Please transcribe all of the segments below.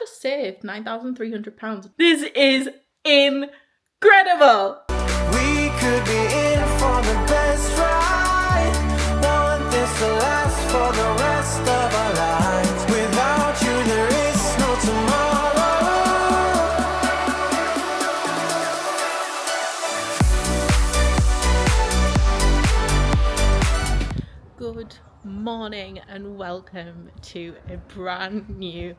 just saved £9,300. This is incredible. We could be in for the best ride. Want this to last for the rest of our lives. Without you, there is no tomorrow. Good morning and welcome to a brand new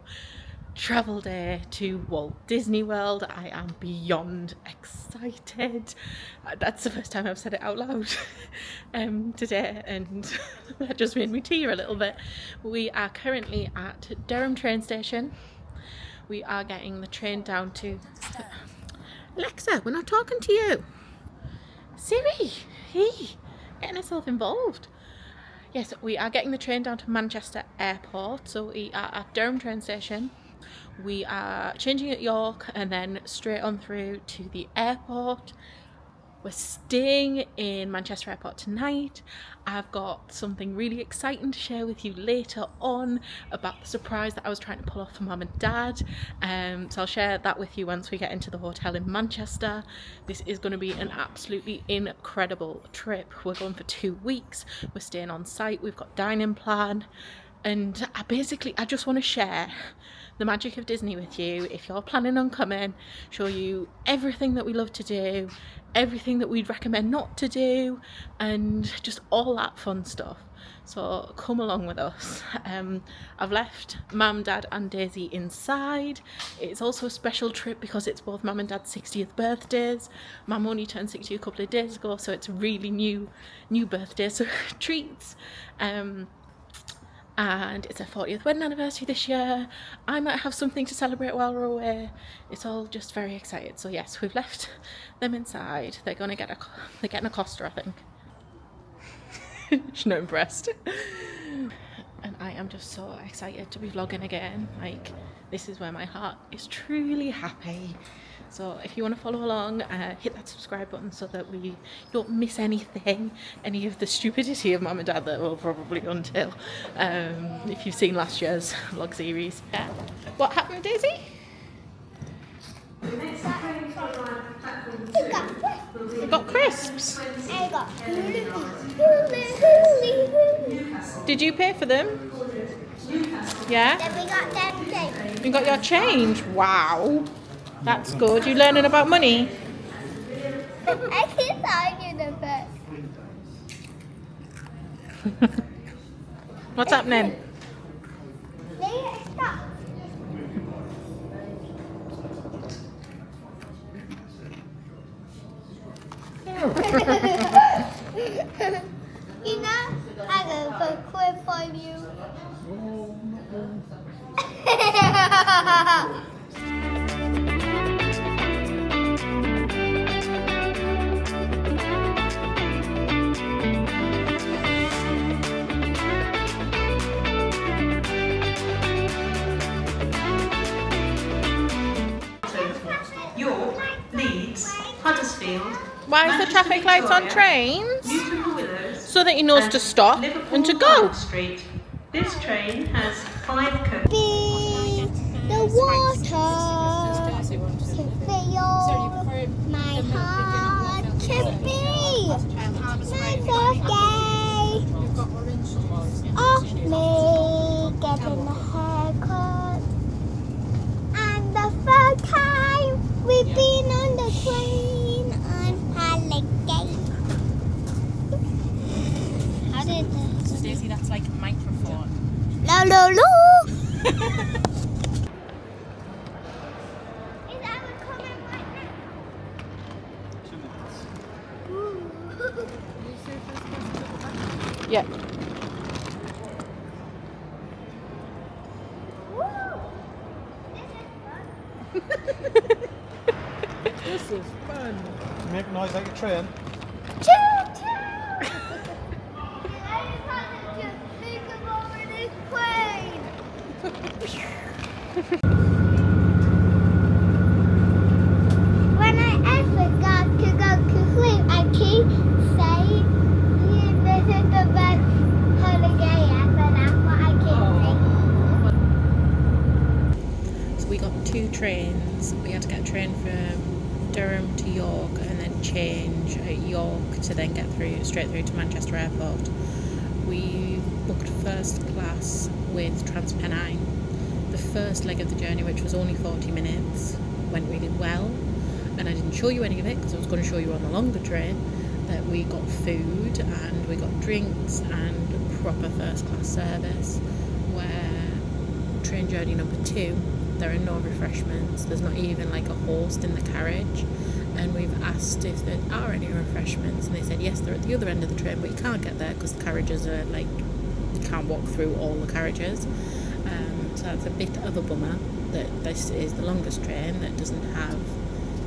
travel day to Walt Disney World. I am beyond excited. That's the first time I've said it out loud today, and that just made me tear a little bit. We are currently at Durham train station. We are getting the train down to... Alexa, we're not talking to you. Siri, hey, getting herself involved. Yes, we are getting the train down to Manchester Airport. So we are at Durham train station. We are changing at York and then straight on through to the airport. We're staying in Manchester Airport tonight. I've got something really exciting to share with you later on about the surprise that I was trying to pull off for Mum and Dad. So I'll share that with you once we get into the hotel in Manchester. This is going to be an absolutely incredible trip. We're going for 2 weeks. We're staying on site. We've got dining plan. And I just want to share the magic of Disney with you. If you're planning on coming, show you everything that we love to do, everything that we'd recommend not to do, and just all that fun stuff. So come along with us. I've left Mum, Dad and Daisy inside. It's also a special trip because it's both Mum and Dad's 60th birthdays. Mum only turned 60 a couple of days ago, so it's a really new birthday, so treats. And it's our 40th wedding anniversary this year. I might have something to celebrate while we're away. It's all just very excited. So yes, we've left them inside. They're getting a Costa, I think. She's not impressed. And I am just so excited to be vlogging again. Like, this is where my heart is truly happy. So if you want to follow along, hit that subscribe button so that we don't miss anything, any of the stupidity of Mum and Dad that we'll probably until if you've seen last year's vlog series. Yeah. What happened, Daisy? We got crisps. I got Did you pay for them? Yeah? Then we got them too. You got your change? Wow. That's good. You learning about money? I can tell you the best. What's happening? Stop. You know, I'm going to put clip on you. York, Leeds, Huddersfield. Why is the traffic lights on trains? So that he knows to stop and to go. Street. This train has 5 coaches. Be the water to feel my heart to beat. My birthday of me getting a haircut. And the third time we've been on the train on holiday. How did that? Stacey, that's like a microphone. No, no, no. Is that coming right now? 2 minutes. Yeah. This is fun. Make noise like a train. Choo choo! I just had to just think of over this plane. When I forgot to go to sleep, I keep saying, this is the best holiday ever. That's what I keep saying. we got 2 trains. We had to get a train from Durham to York and then change at York to then get straight through to Manchester Airport. We booked first class with TransPennine. The first leg of the journey, which was only 40 minutes, went really well, and I didn't show you any of it because I was going to show you on the longer train that we got food and we got drinks and proper first class service. Where train journey number 2, there are no refreshments, there's not even like a host in the carriage, and we've asked if there are any refreshments and they said yes, they're at the other end of the train, but you can't get there because the carriages are like, you can't walk through all the carriages. So that's a bit of a bummer that this is the longest train that doesn't have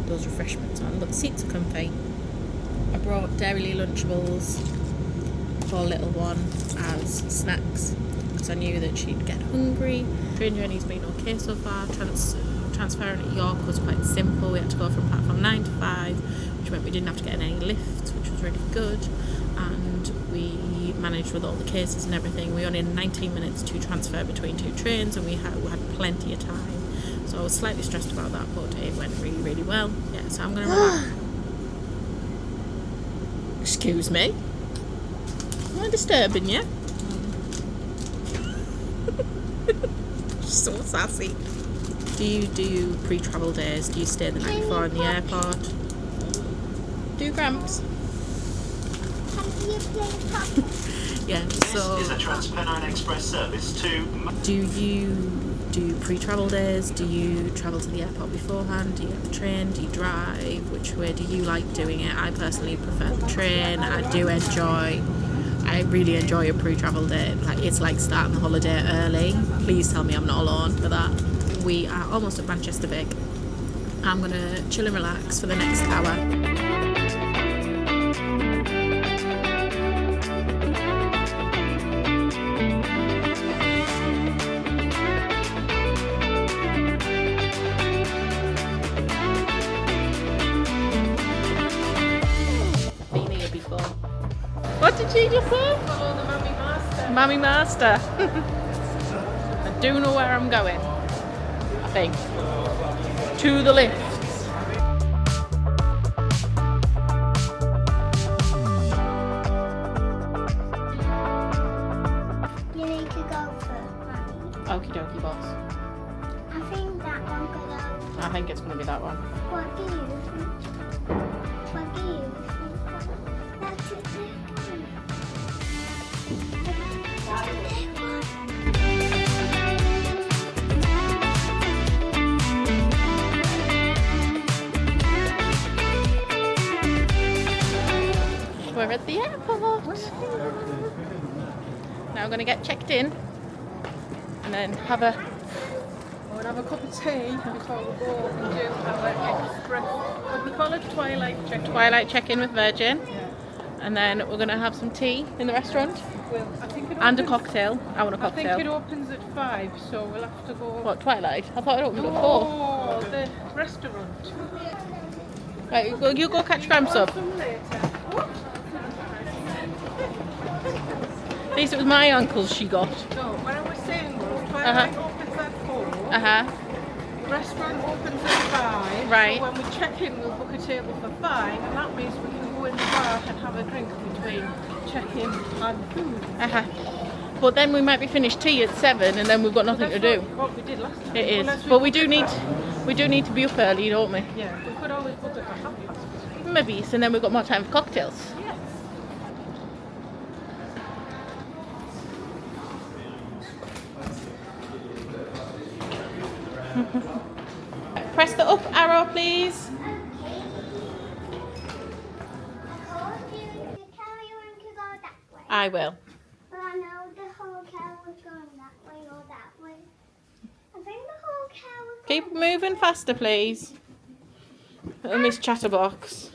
those refreshments on, but the seats are comfy. I brought Dairy Lunchables for little one as snacks because I knew that she'd get hungry. Train journey's been okay so far. Transferring at York was quite simple. We had to go from platform 9 to 5, which meant we didn't have to get in any lifts, which was really good. And we managed with all the cases and everything. We only had 19 minutes to transfer between 2 trains, and we had plenty of time. So I was slightly stressed about that, but it went really, really well. Yeah, so I'm going to Excuse me? Am I disturbing you? So sassy. Do you do pre-travel days? Do you stay the night before in the airport? Do Gramps? Yeah, so This is a TransPennine Express service to... do you do pre-travel days? Do you travel to the airport beforehand? Do you have a train? Do you drive? Which way do you like doing it? I personally prefer the train. I really enjoy a pre-travel day. Like, it's like starting the holiday early. Please tell me I'm not alone for that. We are almost at Manchester Big. I'm gonna chill and relax for the next hour. What did she just say? Follow the Mammy Master. Mammy Master. I do know where I'm going, I think. To the lifts. You need to go for Mammy. Okie dokie, boss. I think that one could go. I think it's going to be that one. What do you think? What do you think? That's it. We're at the airport. Now we're going to get checked in and then have a We'll have a cup of tea before we go and do our express. What do we call it? Twilight check-in with Virgin. Yeah. And then we're going to have some tea in the restaurant Well, I think it and a opens- cocktail. I want a I think it cocktail. opens at 5, so we'll have to go. What, Twilight? I thought it opened at 4. Oh, the restaurant. Right, you go catch Gramps up. Some later. At least it was my uncle's she got. No, what I was saying was Twilight opens at 4. Uh-huh. Restaurant opens at 5. Right. So when we check in, we'll book a table for 5, and that means we can go in the bar and have a drink between check-in and food. Uh-huh. But then we might be finished tea at 7 and then we've got nothing to do. What we did last time. It is. Unless But we book do it need for- to be up early, don't we? Yeah, we could always book it for 5:30. Maybe, so then we've got more time for cocktails. Yes. Press the up arrow, please. I will. But I know the hotel was going that way or that way. I think the hotel was Keep moving faster, please. Little Miss Chatterbox.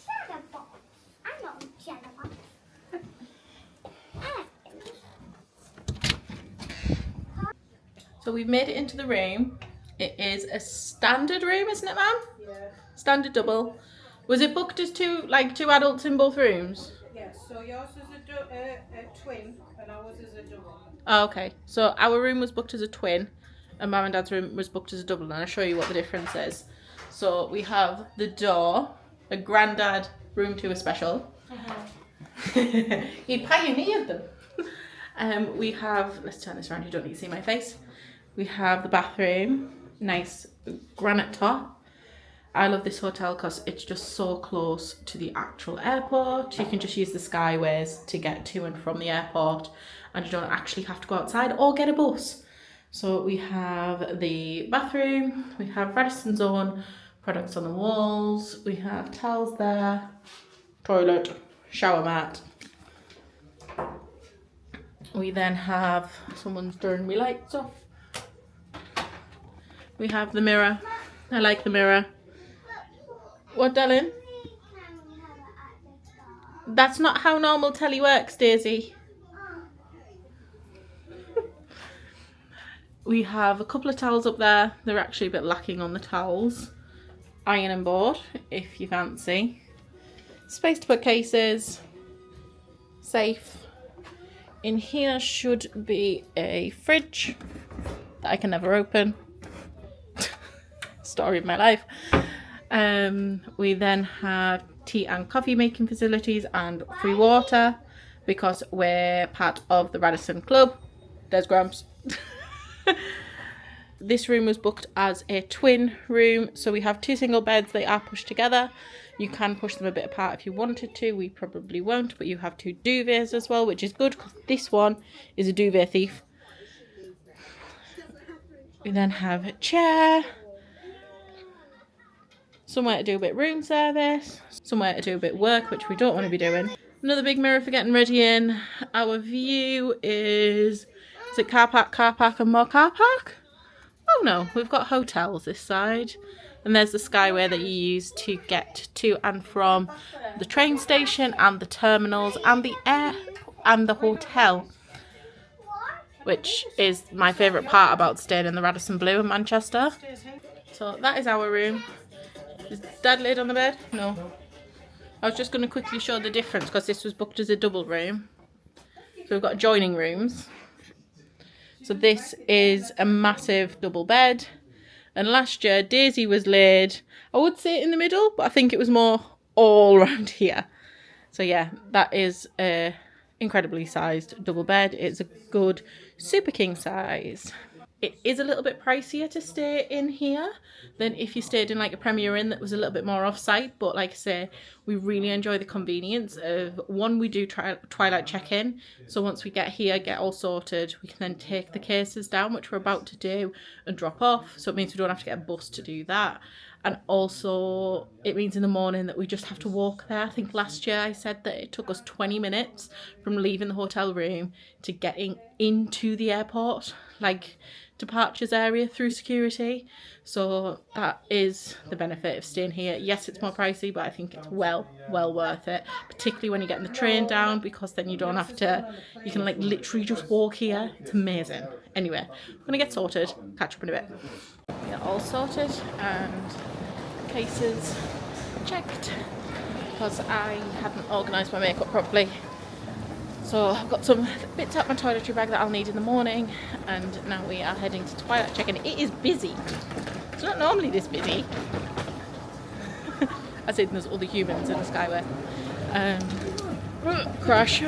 Chatterbox. I'm not Chatterbox. So we've made it into the room. It is a standard room, isn't it, ma'am? Yeah. Standard double. Was it booked as two adults in both rooms? Yes. So yours is a twin, and ours is a double. Oh, okay. So our room was booked as a twin, and Mum and Dad's room was booked as a double, and I'll show you what the difference is. So we have the door, a granddad room to a special. He pioneered them. We have, let's turn this around, you don't need to see my face. We have the bathroom, nice granite top. I love this hotel because it's just so close to the actual airport. You can just use the skyways to get to and from the airport, and you don't actually have to go outside or get a bus. So we have the bathroom, we have Radisson's own products on the walls, we have towels there, toilet, shower mat. We then have, someone's turned me lights off. We have the mirror. I like the mirror. What, darling? That's not how normal telly works, Daisy. We have a couple of towels up there. They're actually a bit lacking on the towels. Ironing board, if you fancy. Space to put cases. Safe. In here should be a fridge that I can never open. Story of my life. We then have tea and coffee making facilities and free water because we're part of the Radisson Club. There's Gramps. This room was booked as a twin room, so we have 2 single beds. They are pushed together. You can push them a bit apart if you wanted to. We probably won't, but you have 2 duvets as well, which is good because this one is a duvet thief. We then have a chair, somewhere to do a bit of room service, somewhere to do a bit of work, which we don't want to be doing. Another big mirror for getting ready in. Our view is it car park and more car park? Oh no, we've got hotels this side. And there's the skyway that you use to get to and from the train station and the terminals and the air and the hotel, which is my favourite part about staying in the Radisson Blu in Manchester. So that is our room. Is Dad laid on the bed? No. I was just going to quickly show the difference because this was booked as a double room. So we've got adjoining rooms. So this is a massive double bed. And last year Daisy was laid, I would say in the middle, but I think it was more all around here. So yeah, that is a incredibly sized double bed. It's a good super king size. It is a little bit pricier to stay in here than if you stayed in like a Premier Inn that was a little bit more off-site. But like I say, we really enjoy the convenience of, one, we do Twilight check-in. So once we get here, get all sorted, we can then take the cases down, which we're about to do, and drop off. So it means we don't have to get a bus to do that. And also it means in the morning that we just have to walk there. I think last year I said that it took us 20 minutes from leaving the hotel room to getting into the airport, like departures area through security. So that is the benefit of staying here. Yes, it's more pricey, but I think it's well worth it, particularly when you're getting the train down, because then you don't have to, you can like literally just walk here. It's amazing. Anyway, I'm gonna get sorted, catch up in a bit. We're all sorted and cases checked because I hadn't organised my makeup properly. So I've got some bits out my toiletry bag that I'll need in the morning, and now we are heading to Twilight Checkin. It is busy. It's not normally this busy. I said there's all the humans in the skyway. Crash.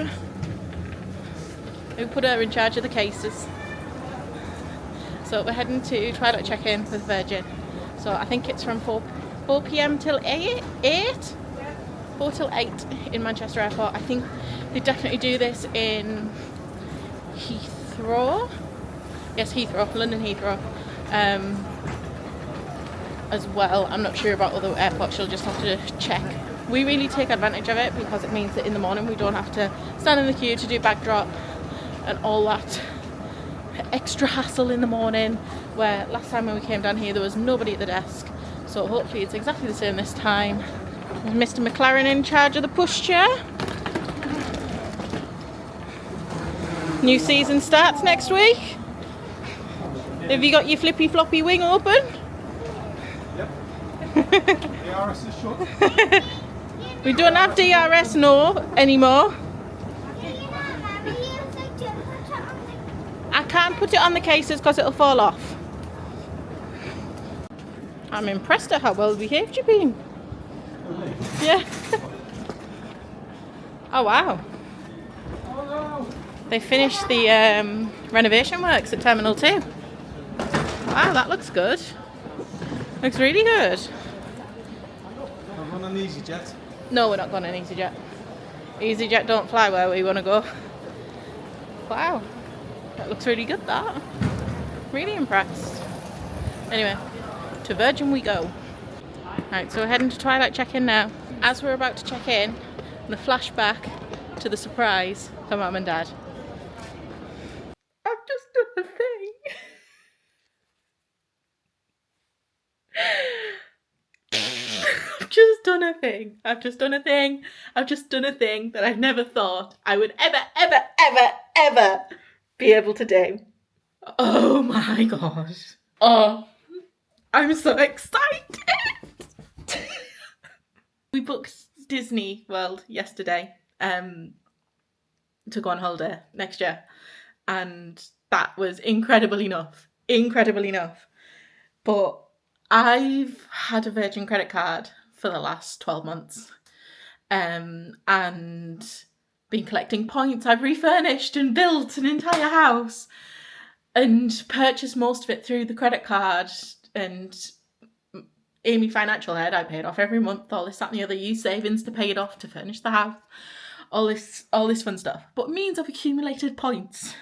Who put her in charge of the cases? So we're heading to Twilight Checkin with Virgin. So I think it's from 4 p.m. till 8? 4 till 8 in Manchester Airport. I think they definitely do this in Heathrow. Yes, Heathrow, London Heathrow. As well. I'm not sure about other airports, you'll just have to check. We really take advantage of it because it means that in the morning we don't have to stand in the queue to do backdrop and all that extra hassle in the morning, where last time when we came down here there was nobody at the desk. So hopefully it's exactly the same this time. Mr. McLaren in charge of the pushchair. New season starts next week. Have you got your flippy floppy wing open? Yep. DRS is shut. We don't have DRS anymore. I can't put it on the cases because it'll fall off. I'm impressed at how well behaved you've been. Yeah. Oh wow. Oh no! They finished the renovation works at Terminal 2. Wow, that looks good. Looks really good. I'm on an EasyJet. No, we're not going on EasyJet. EasyJet don't fly where we want to go. Wow. That looks really good, that. Really impressed. Anyway, to Virgin we go. Right, so we're heading to Twilight Checkin now. As we're about to check in, I'm going to flash back to the surprise for Mum and Dad. I've just done a thing. I've just done a thing. I've just done a thing. I've just done a thing that I've never thought I would ever be able to do. Oh my god. Oh, I'm so excited. We booked Disney World yesterday to go on holiday next year, and that was incredible enough. But I've had a Virgin credit card for the last 12 months and been collecting points. I've refurnished and built an entire house and purchased most of it through the credit card, and Aimee financial aid I paid off every month, all this, that and the other, used savings to pay it off, to furnish the house, all this fun stuff. But it means I've accumulated points.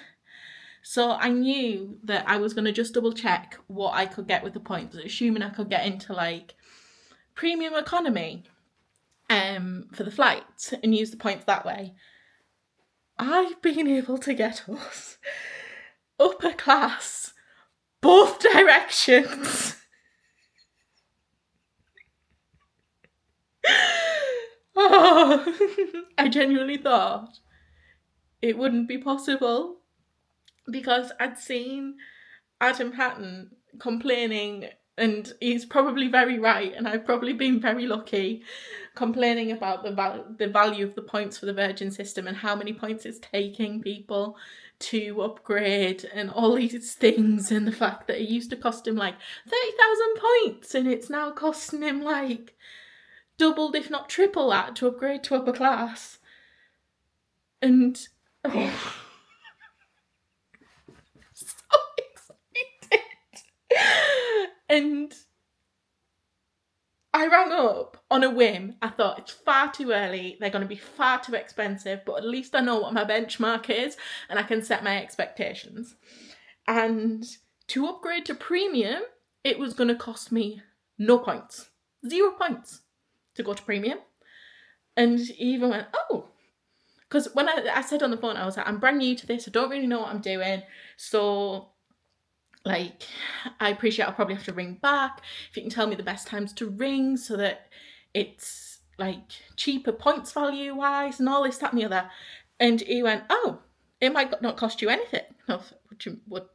So I knew that I was going to just double check what I could get with the points, assuming I could get into like premium economy for the flights and use the points that way. I've been able to get us upper class, both directions. Oh, I genuinely thought it wouldn't be possible, because I'd seen Adam Hatton complaining, and he's probably very right, and I've probably been very lucky, complaining about the value of the points for the Virgin system and how many points it's taking people to upgrade and all these things, and the fact that it used to cost him like 30,000 points and it's now costing him like doubled if not triple that to upgrade to upper class. And oh, so excited. And I rang up on a whim. I thought it's far too early, they're going to be far too expensive, but at least I know what my benchmark is and I can set my expectations. And to upgrade to premium, it was going to cost me no points, 0 points to go to premium. And he even went, oh, because when I said on the phone, I was like, I'm brand new to this, I don't really know what I'm doing, so like, I appreciate I'll probably have to ring back. If you can tell me the best times to ring so that it's like cheaper points value wise and all this, that and the other. And he went, oh, it might not cost you anything. I was like, what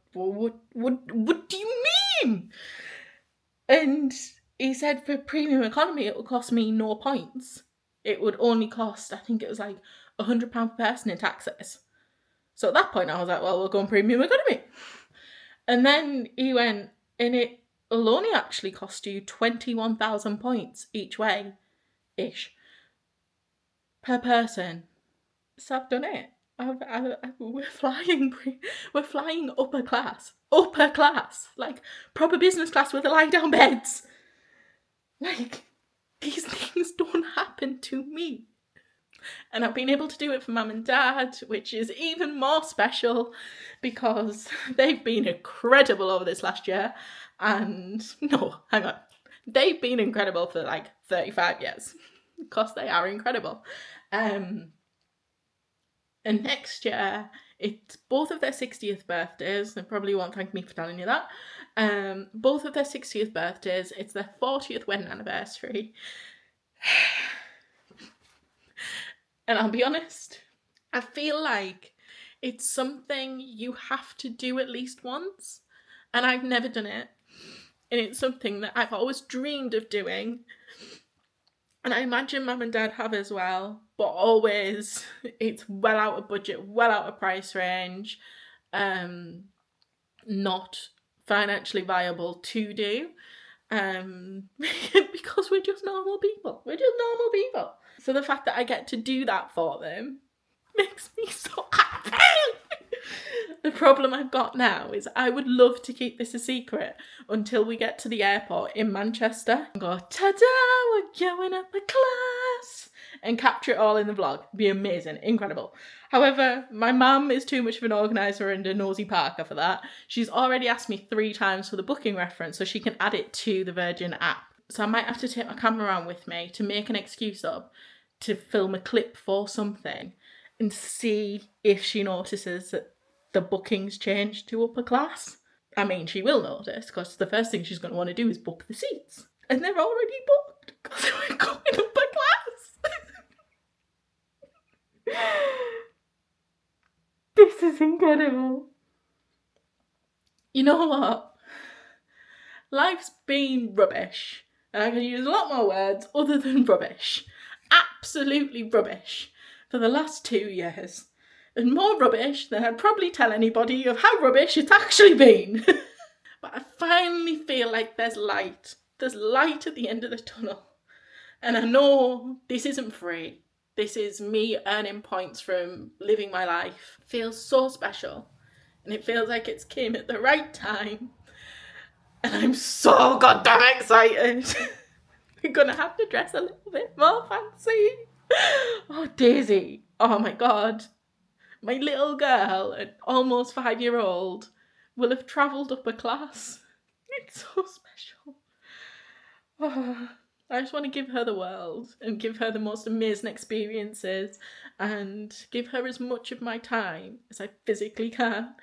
do you mean? And he said for premium economy, it would cost me no points. It would only cost, I think it was like £100 per person in taxes. So at that point I was like, well, we'll go on premium economy. And then he went, and it will only actually cost you 21,000 points each way, ish, per person. So I've done it. We're flying upper class, like proper business class with the lie down beds. Like, these things don't happen to me. And I've been able to do it for Mum and Dad, which is even more special because they've been incredible over this last year. And no, hang on. They've been incredible for like 35 years because they are incredible. And next year, it's both of their 60th birthdays. They probably won't thank me for telling you that. Both of their 60th birthdays. It's their 40th wedding anniversary. And I'll be honest, I feel like it's something you have to do at least once. And I've never done it. And it's something that I've always dreamed of doing. And I imagine Mum and Dad have as well. But always, it's well out of budget, well out of price range. Not financially viable to do. Because we're just normal people. We're just normal people. So the fact that I get to do that for them makes me so happy. The problem I've got now is I would love to keep this a secret until we get to the airport in Manchester and go, ta-da, we're going up a class, and capture it all in the vlog. It'd be amazing, incredible. However, my mum is too much of an organiser and a nosy Parker for that. She's already asked me 3 times for the booking reference so she can add it to the Virgin app. So I might have to take my camera around with me to make an excuse up to film a clip for something and see if she notices that the booking's changed to upper class. I mean, she will notice because the first thing she's going to want to do is book the seats. And they're already booked because we're going upper class. This is incredible. You know what? Life's been rubbish. And I can use a lot more words other than rubbish. Absolutely rubbish for the last 2 years. And more rubbish than I'd probably tell anybody of how rubbish it's actually been. But I finally feel like there's light. There's light at the end of the tunnel. And I know this isn't free. This is me earning points from living my life. It feels so special. And it feels like it's came at the right time. And I'm so goddamn excited. We're gonna have to dress a little bit more fancy. Oh, Daisy. Oh my God. My little girl, an almost 5-year-old, will have travelled upper class. It's so special. Oh, I just want to give her the world and give her the most amazing experiences and give her as much of my time as I physically can.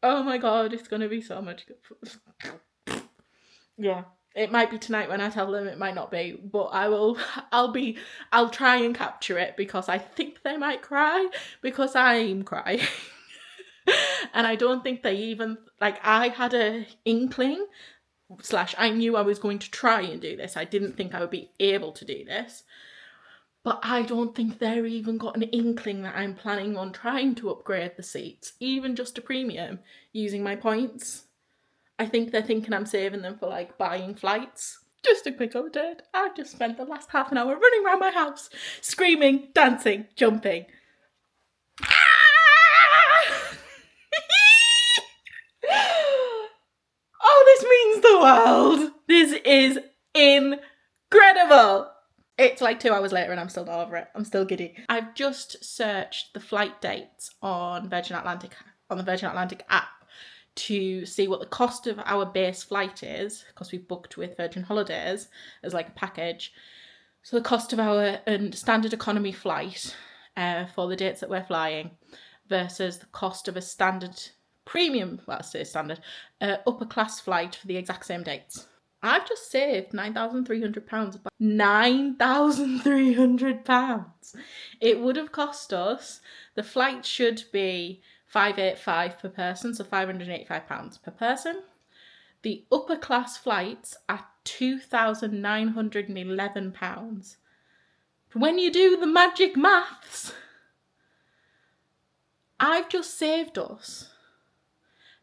Oh my God, it's going to be so much good. Yeah. It might be tonight when I tell them, it might not be, but I'll try and capture it because I think they might cry because I'm crying. And I don't think they even, I had a inkling / I knew I was going to try and do this. I didn't think I would be able to do this, but I don't think they're even got an inkling that I'm planning on trying to upgrade the seats, even just to premium, using my points. I think they're thinking I'm saving them for buying flights. Just a quick update. I've just spent the last half an hour running around my house, screaming, dancing, jumping. Oh, this means the world. This is incredible. It's 2 hours later and I'm still not over it. I'm still giddy. I've just searched the flight dates on the Virgin Atlantic app to see what the cost of our base flight is, because we've booked with Virgin Holidays as a package. So the cost of our standard economy flight for the dates that we're flying versus the cost of a standard premium, upper class flight for the exact same dates. I've just saved £9,300. £9,300. It would have cost us, the flight should be £585 per person, so £585 per person. The upper class flights are £2,911. When you do the magic maths, I've just saved us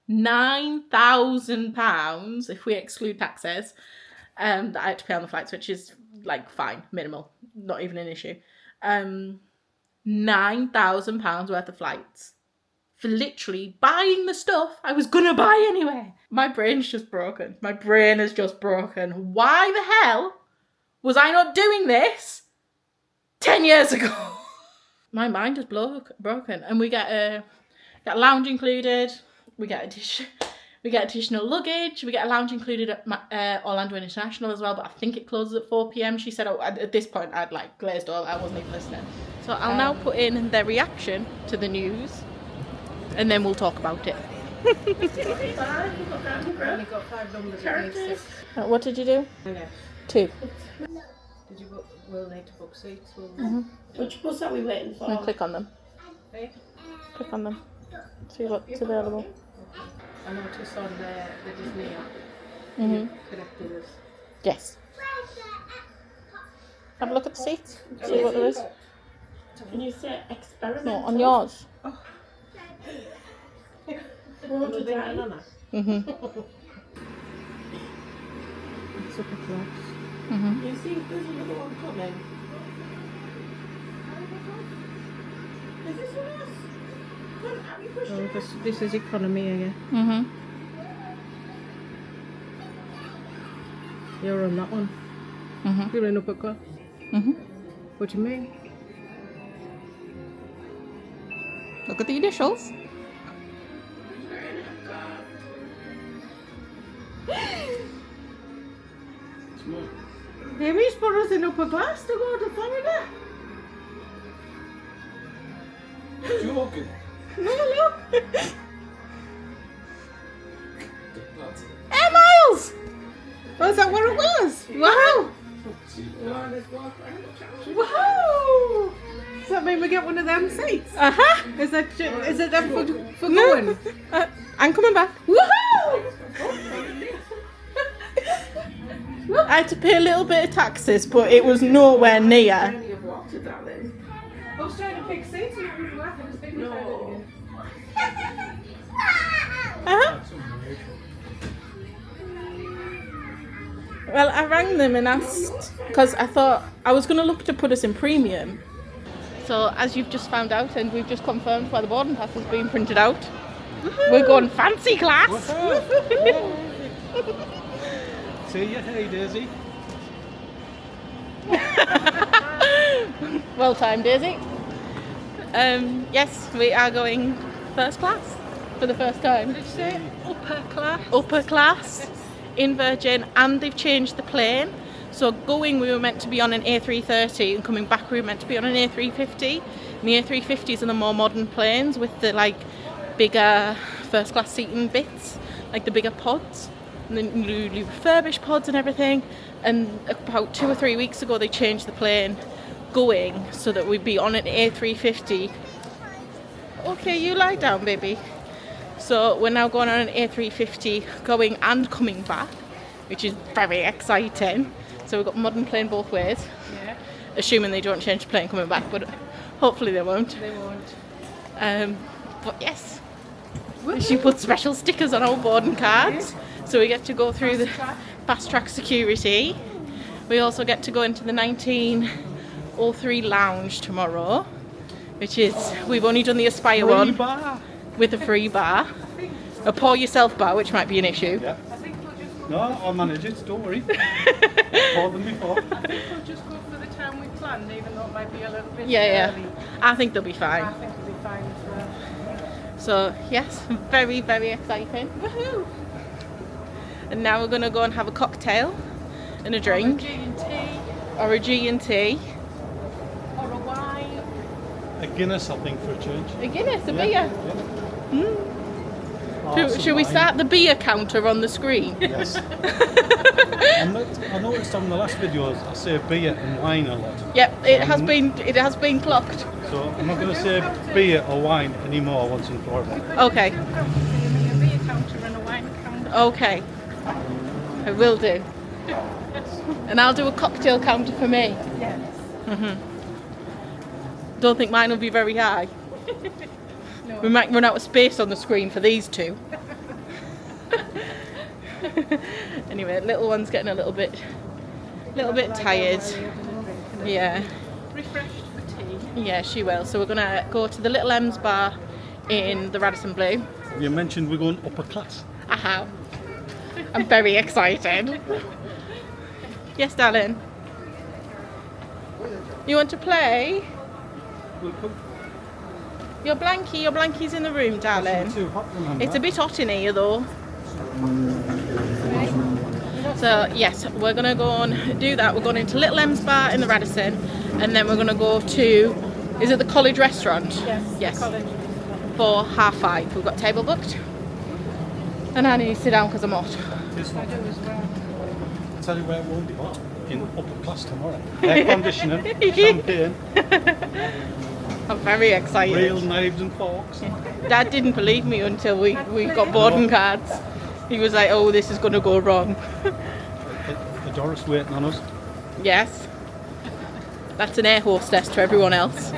£9,000 if we exclude taxes that I had to pay on the flights, which is fine, minimal, not even an issue. £9,000 worth of flights for literally buying the stuff I was gonna buy anyway. My brain's just broken. My brain is just broken. Why the hell was I not doing this 10 years ago? My mind is broken. And we get a lounge included. We get additional luggage. We get a lounge included at Orlando International as well, but I think it closes at 4 p.m. She said, at this point I'd glazed over. I wasn't even listening. So I'll now put in their reaction to the news, and then we'll talk about it. What did you do? 2. Did you book? We'll need to book seats. Which bus are we waiting for? And click on them. Hey? Click on them. See what's available. I noticed on the Disney app, Mhm. connected us. Yes. Have a look at the seats. See what there is. Can you say experiment? No, on yours. Was it on that? Mhm. upper class. You see, there's another one coming. Is this one us? Have you pushed Oh, it? this is economy again. You're on that one. You're in upper class. What do you mean? Look at the initials. Amy's put us in upper class to go to Florida. Joking. No, look. 8 miles! Was that what it was? Wow. Wow. Does that mean we get one of them seats? Is it them for going? I'm coming back. Woohoo! I had to pay a little bit of taxes, but it was nowhere near. I was trying to pick seats and it was working. It's been no. Well, I rang them and asked, because I thought I was going to look to put us in premium. So, as you've just found out, and we've just confirmed why the boarding pass has been printed out, we're going fancy class. See you, hey Daisy. Well timed, Daisy. Yes, we are going first class for the first time. Did you say upper class? Upper class in Virgin, and they've changed the plane. So going, we were meant to be on an A330, and coming back, we were meant to be on an A350. And the A350s are the more modern planes with the bigger first class seating bits, like the bigger pods, and the newly refurbished pods and everything. And about 2 or 3 weeks ago, they changed the plane going so that we'd be on an A350. Okay, you lie down, baby. So we're now going on an A350 going and coming back, which is very exciting. So we've got modern plane both ways. Yeah. Assuming they don't change the plane coming back, but hopefully they won't. They won't. But yes, she put special stickers on our boarding cards, so we get to go through the fast track security. We also get to go into the 1903 lounge tomorrow, which is, we've only done the Aspire one Bar. with a free bar, a pour yourself bar, which might be an issue. Yeah. I think we'll just No, I'll manage it, don't worry. More than before. I think we'll just go for the time we planned, even though it might be a little bit Yeah, early. I think they'll be I fine. think it'll be fine as well. So yes, very, very exciting. Woohoo! And now we're going to go and have a cocktail and a drink, G&T or a G&T, or a wine. A Guinness, I think, for a change. a Guinness, a Yeah, beer. yeah. Oh, some Should we wine. start the beer counter on the screen? Yes. I noticed on the last videos I say beer and wine a lot. Yep, it has been clocked. So I'm not going to say beer or wine anymore once in Florida. Okay, A beer counter and a wine counter. okay, I will do. And I'll do a cocktail counter for me. Yes. Don't think mine will be very high. No. We might run out of space on the screen for these two. Anyway, little one's getting a little bit tired. Yeah, Refreshed for tea. yeah, she will. So we're gonna go to the Little M's bar in the Radisson Blu. You mentioned we're going upper class. I have. I'm very excited. Yes, darling. You want to play? We'll put Your blankie's in the room, darling. too hot, remember? It's a bit hot in here though. So yes, we're gonna go and do that. We're going into Little M's bar in the Radisson, and then we're gonna go to, is it the Collage Restaurant? Yes. College. For 5:30. We've got table booked. And I need to sit down because I'm hot. It's I hot. do as well. I'll tell you where it won't be hot. In upper class tomorrow. Air conditioning, champagne, I'm very excited. real knives and forks. Dad didn't believe me until we got boarding cards. He was like, oh, this is going to go wrong. A Doris waiting on us. Yes. That's an air hostess to everyone else.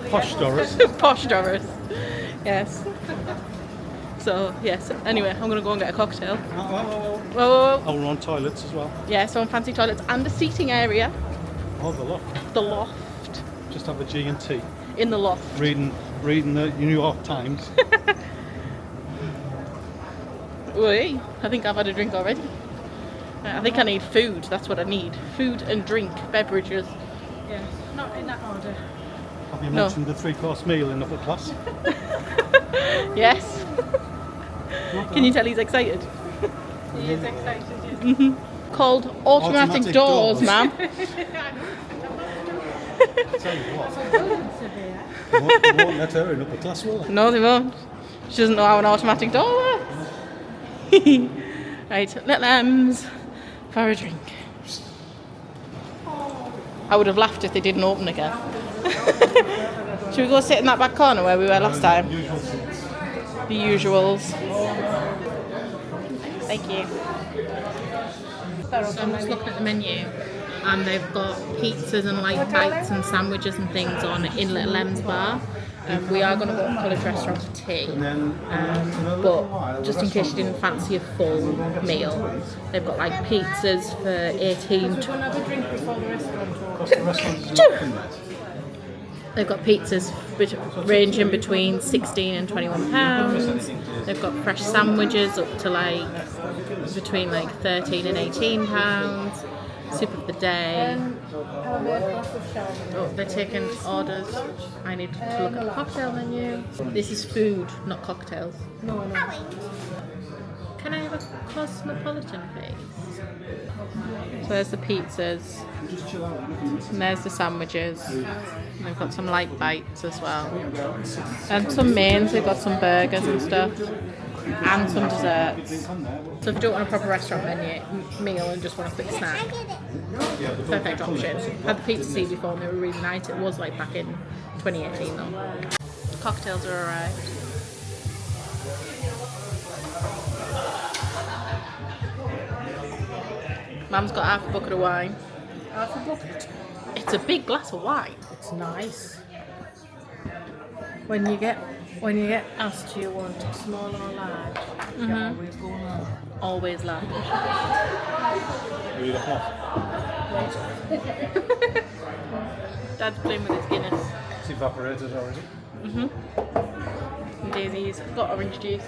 Posh Doris. Posh Doris. Yes. So yes. Anyway, I'm gonna go and get a cocktail. Oh, Whoa. we're on toilets as well. Yeah, so on fancy toilets and the seating area. Oh, the loft. The loft. Just have a G&T. In the loft. Reading the New York Times. Wait, I think I've had a drink already. I think I need food. That's what I need. Food and drink, beverages. Yes, not in that order. Have you No. mentioned the 3-course meal in upper class? Yes. Can you tell he's excited? He is excited, yes. Called automatic doors, doors. ma'am. Tell you what. They won't let her in upper class, will they? No, they won't. She doesn't know how an automatic door works. Right, little M's for a drink. I would have laughed if they didn't open again. Should we go sit in that back corner where we were last time? Usual seats. The usuals. Thank you. So I'm just looking at the menu, and they've got pizzas and light bites and sandwiches and things on in Little M's bar. We are going to go to Collage Restaurant for tea, but just in case you didn't fancy a full meal, they've got like pizzas for 18. Do you want to have a drink before the restaurant opens? The restaurant is open yet. They've got pizzas ranging between 16 and 21 pounds. They've got fresh sandwiches up to like between like 13 and 18 pounds. Soup of the day. Oh, they're taking orders. I need to look at the cocktail menu. This is food, not cocktails. No. Can I have a cosmopolitan, please? So there's the pizzas, and there's the sandwiches. And they've got some light bites as well, and some mains. They've got some burgers and stuff, and some desserts. So if you don't want a proper restaurant meal and just want a quick snack, perfect option. Had the pizza tea before and they were really nice. It was like back in 2018 though. Cocktails are alright. Mum's got half a bucket of wine. Half a bucket. It's a big glass of wine. It's nice. When you get asked, do you want small or large? You always go large. Always large. Read it off. Dad's playing with his Guinness. It's evaporated already. And Daisy's got orange juice.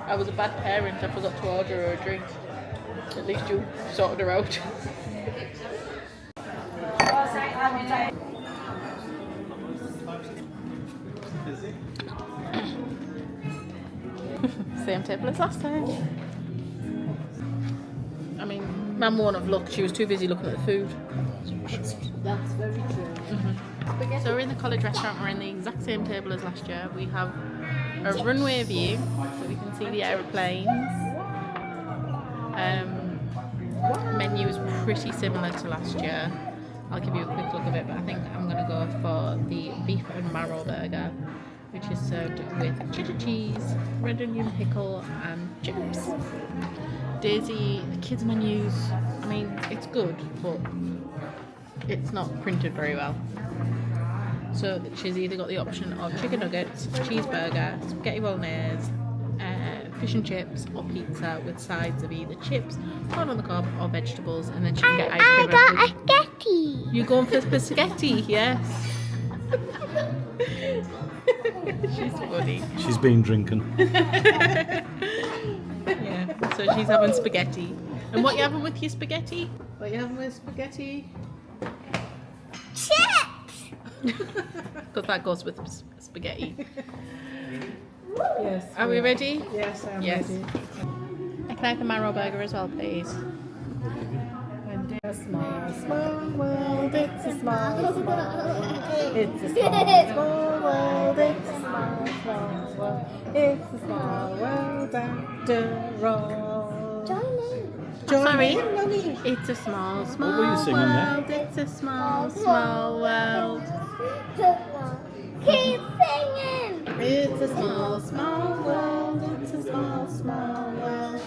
I was a bad parent. I forgot to order her a drink. At least you sorted her out. Same table as last time. I mean, Mum won't have looked. She was too busy looking at the food. That's very true. So we're in the College Restaurant. We're in the exact same table as last year. We have a runway view, so we can see the aeroplanes. Menu is pretty similar to last year. I'll give you a quick look of it, but I think I'm going to go for the beef and marrow burger, which is served with cheddar cheese, red onion pickle and chips. Daisy, the kids' menus, I mean, it's good, but it's not printed very well. So she's either got the option of chicken nuggets, cheeseburger, spaghetti bolognese, fish and chips, or pizza with sides of either chips, corn on the cob, or vegetables, and then she can get ice I cream. got a afterwards. spaghetti. You're going for spaghetti, yes. She's funny. She's been drinking. Yeah, so she's having spaghetti. And what you having with your spaghetti? What you having with spaghetti? Chips. Because that goes with spaghetti. Yes. Are we ready? Yes, I'm Yes. ready. Can I have the marrow burger as well, please? And a small, small world, it's a small, small world. It's a small, small world, it's a small, small world. It's a small world after all. Sorry? Mummy. It's a small, small were you singing there? world. It's a small, small world. Keep singing. It's a small, small world. It's a small, small world.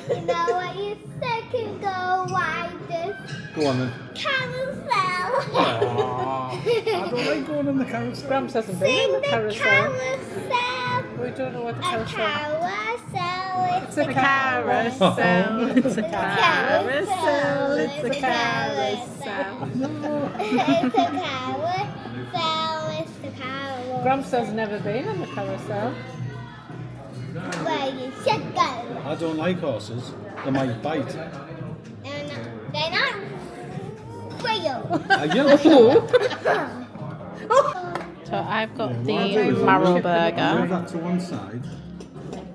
You know what you said can go like this. Go on then. Carousel. I don't like going on the carousel. Grams hasn't been in Sing the the carousel. carousel. We don't know what the A carousel. carousel. It's a carousel. It's a carousel. It's a carousel. It's a carousel. It's a carousel. Grumster's never been on the carousel. Where you should go. I don't like horses. They might bite. They're not real. So I've got What the I'll do is I'll marrow move burger that to one side.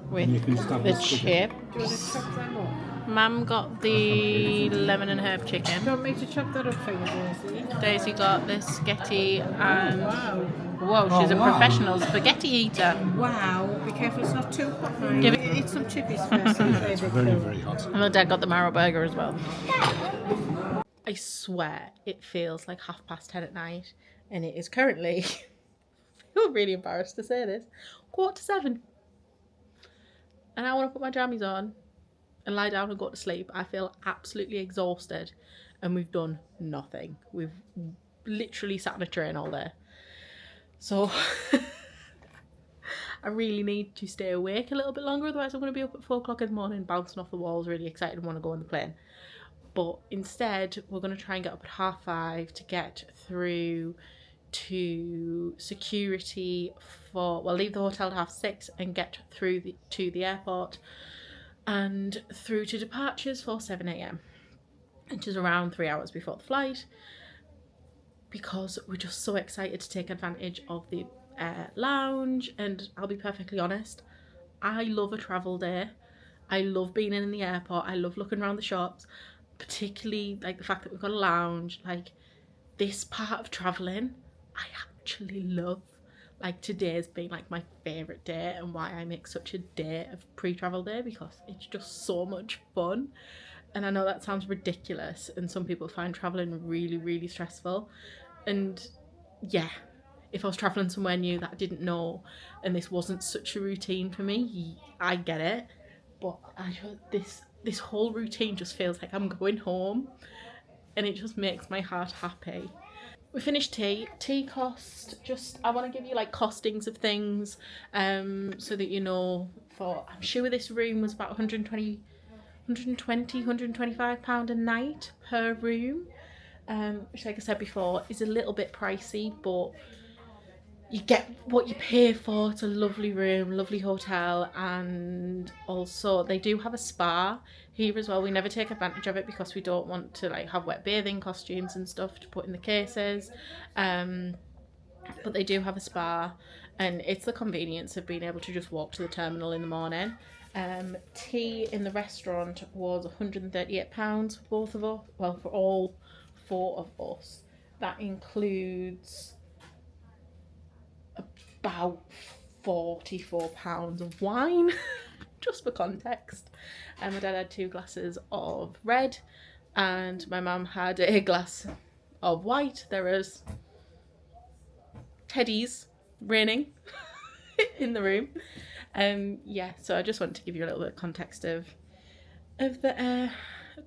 with you can stab the the chicken. chip. Do you want to chop them up? Mum got the lemon and herb Do chicken. you want me to chop that up for you, Daisy? Daisy got the spaghetti and Wow. whoa, she's a wow. professional spaghetti eater. Wow. Be careful it's not too hot now. Give it- Eat some chippies first. It's very, very hot. And my dad got the marrow burger as well. I swear it feels like 10:30 at night, and it is currently, I feel really embarrassed to say this, 7:15. And I want to put my jammies on and lie down and go to sleep. I feel absolutely exhausted, and we've done nothing. We've literally sat on a train all day. So I really need to stay awake a little bit longer, otherwise I'm going to be up at 4 o'clock in the morning, bouncing off the walls, really excited and want to go on the plane. But instead, we're going to try and get up at 5:30 to get through to security for, well, leave the hotel at 6:30 and get through to the airport and through to departures for 7 a.m, which is around 3 hours before the flight, because we're just so excited to take advantage of the lounge. And I'll be perfectly honest, I love a travel day. I love being in the airport. I love looking around the shops, particularly like the fact that we've got a lounge. Like, this part of traveling I actually love. Like, today's been like my favorite day, and why I make such a day of pre-travel day, because it's just so much fun. And I know that sounds ridiculous, and some people find traveling really, really stressful. And yeah, if I was traveling somewhere new that I didn't know and this wasn't such a routine for me, I get it. But this whole routine just feels like I'm going home, and it just makes my heart happy. We finished tea. Tea cost just, I want to give you like costings of things, so that you know. I'm sure this room was about 125 pound a night per room, which, like I said before, is a little bit pricey, but you get what you pay for. It's a lovely room, lovely hotel, and also they do have a spa here as well. We never take advantage of it because we don't want to like have wet bathing costumes and stuff to put in the cases, but they do have a spa, and it's the convenience of being able to just walk to the terminal in the morning. Tea in the restaurant was £138 for both of us, well, for all 4 of us. That includes about £44 of wine, just for context. And my dad had 2 glasses of red, and my mum had a glass of white. There is teddies raining in the room. Yeah, so I just wanted to give you a little bit of context of the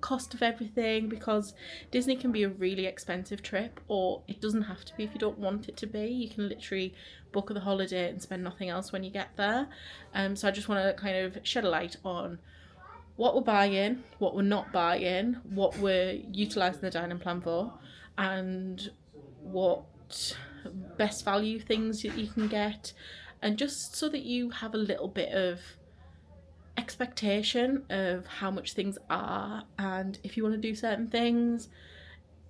cost of everything, because Disney can be a really expensive trip, or it doesn't have to be if you don't want it to be. You can literally book the holiday and spend nothing else when you get there. So I just want to kind of shed a light on what we're buying, what we're not buying, what we're utilising the dining plan for, and what best value things that you can get, and just so that you have a little bit of expectation of how much things are, and if you want to do certain things,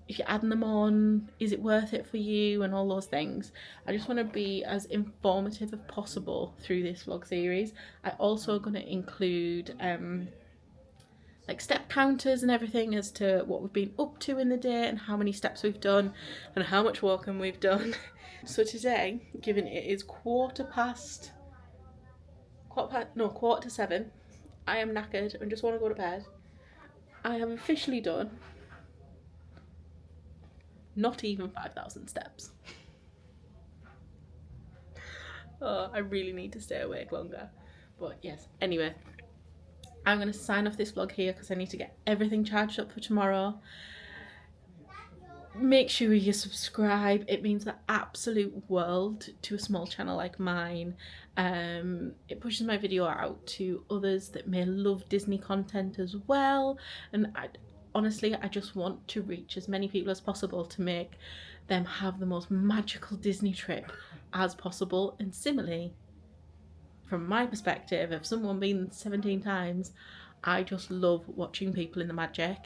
if you're adding them on, is it worth it for you, and all those things. I just want to be as informative as possible through this vlog series. I also going to include like step counters and everything as to what we've been up to in the day and how many steps we've done and how much walking we've done. So today, given it is quarter to 7, I am knackered and just want to go to bed. I have officially done not even 5,000 steps. Oh, I really need to stay awake longer. But yes, anyway, I'm going to sign off this vlog here because I need to get everything charged up for tomorrow. make sure you subscribe. It means the absolute world to a small channel like mine. It pushes my video out to others that may love Disney content as well, and honestly I just want to reach as many people as possible to make them have the most magical Disney trip as possible. And similarly, from my perspective of someone been 17 times, I just love watching people in the magic,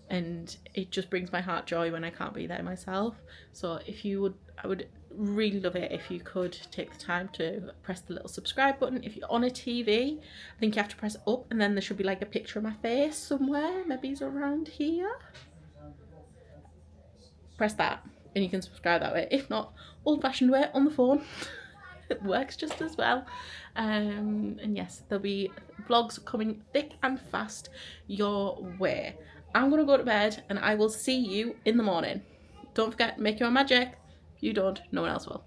and it just brings my heart joy when I can't be there myself. So if you would, I would really love it if you could take the time to press the little subscribe button. If you're on a TV, I think you have to press up, and then there should be like a picture of my face somewhere, maybe it's around here. Press that and you can subscribe that way. If not, old-fashioned way on the phone. It works just as well. And yes, there'll be vlogs coming thick and fast your way. I'm gonna go to bed and I will see you in the morning. Don't forget, make your magic. If you don't, no one else will.